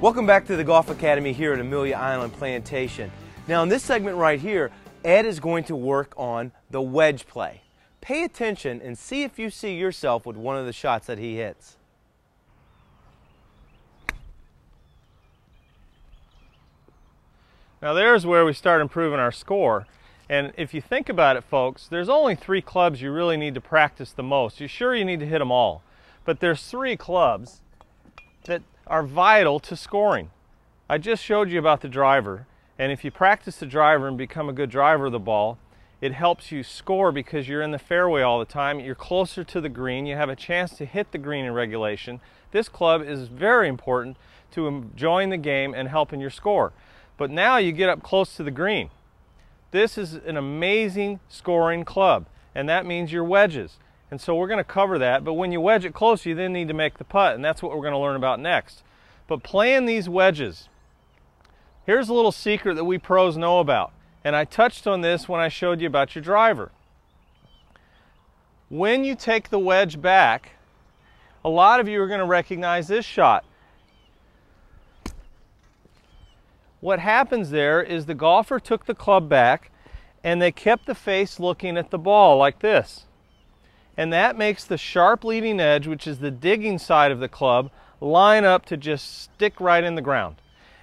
Welcome back to the Golf Academy here at Amelia Island Plantation. Now in this segment right here, Ed is going to work on the wedge play. Pay attention and see if you see yourself with one of the shots that he hits. Now there's where we start improving our score. And if you think about it, folks, there's only 3 clubs you really need to practice the most. You're sure you need to hit them all, but there's 3 clubs that are vital to scoring. I just showed you about the driver, and if you practice the driver and become a good driver of the ball, it helps you score because you're in the fairway all the time, you're closer to the green, you have a chance to hit the green in regulation. This club is very important to enjoying the game and helping your score. But now you get up close to the green. This is an amazing scoring club, and that means your wedges. And so we're going to cover that, but when you wedge it close, you then need to make the putt, and that's what we're going to learn about next. But playing these wedges, here's a little secret that we pros know about, and I touched on this when I showed you about your driver. When you take the wedge back, a lot of you are going to recognize this shot. What happens there is the golfer took the club back and they kept the face looking at the ball like this. And that makes the sharp leading edge, which is the digging side of the club, line up to just stick right in the ground.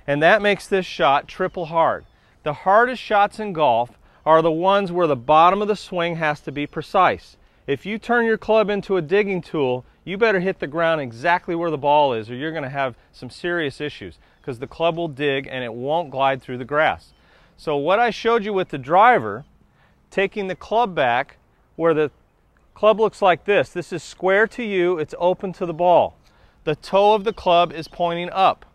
And that makes this shot triple hard. The hardest shots in golf are the ones where the bottom of the swing has to be precise. If you turn your club into a digging tool, you better hit the ground exactly where the ball is, or you're going to have some serious issues, because the club will dig and it won't glide through the grass. So what I showed you with the driver, taking the club back where the club looks like this. This is square to you, it's open to the ball. The toe of the club is pointing up.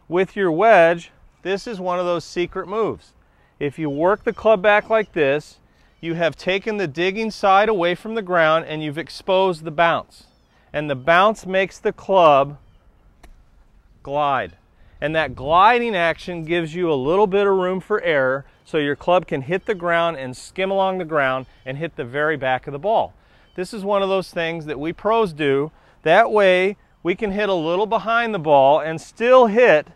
With your wedge, this is one of those secret moves. If you work the club back like this, you have taken the digging side away from the ground and you've exposed the bounce. And the bounce makes the club glide. And that gliding action gives you a little bit of room for error so your club can hit the ground and skim along the ground and hit the very back of the ball. This is one of those things that we pros do. That way we can hit a little behind the ball and still hit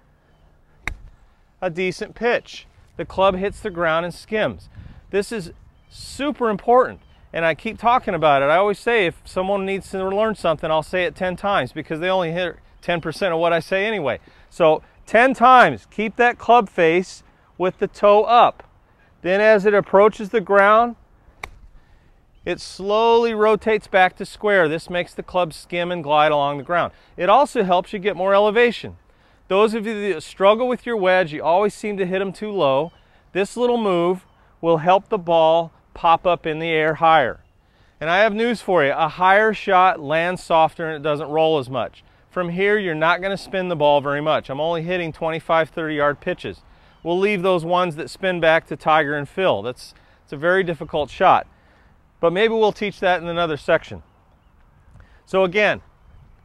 a decent pitch. The club hits the ground and skims. This is super important, and I keep talking about it. I always say if someone needs to learn something, I'll say it 10 times because they only hit 10% of what I say anyway. So 10 times, keep that club face with the toe up. Then as it approaches the ground, it slowly rotates back to square. This makes the club skim and glide along the ground. It also helps you get more elevation. Those of you that struggle with your wedge, you always seem to hit them too low, this little move will help the ball pop up in the air higher. And I have news for you, a higher shot lands softer and it doesn't roll as much. From here, you're not going to spin the ball very much. I'm only hitting 25, 30-yard pitches. We'll leave those ones that spin back to Tiger and Phil. It's a very difficult shot. But maybe we'll teach that in another section. So again,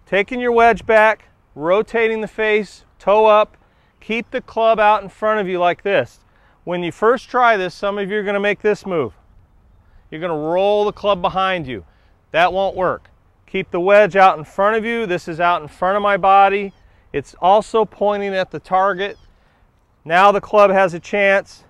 taking your wedge back, rotating the face, toe up, keep the club out in front of you like this. When you first try this, some of you are going to make this move. You're going to roll the club behind you. That won't work. Keep the wedge out in front of you. This is out in front of my body. It's also pointing at the target. Now the club has a chance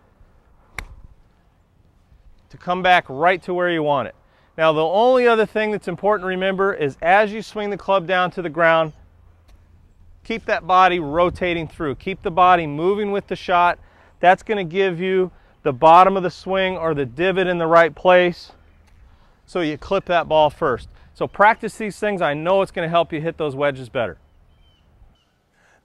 to come back right to where you want it. Now the only other thing that's important to remember is as you swing the club down to the ground, keep that body rotating through. Keep the body moving with the shot. That's going to give you the bottom of the swing or the divot in the right place so you clip that ball first. So practice these things. I know it's going to help you hit those wedges better.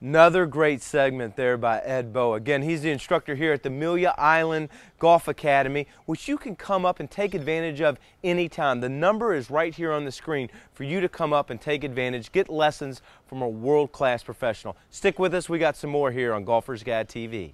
Another great segment there by Ed Bow. Again, he's the instructor here at the Amelia Island Golf Academy, which you can come up and take advantage of anytime. The number is right here on the screen for you to come up and take advantage, get lessons from a world-class professional. Stick with us. We got some more here on Golfer's Guide TV.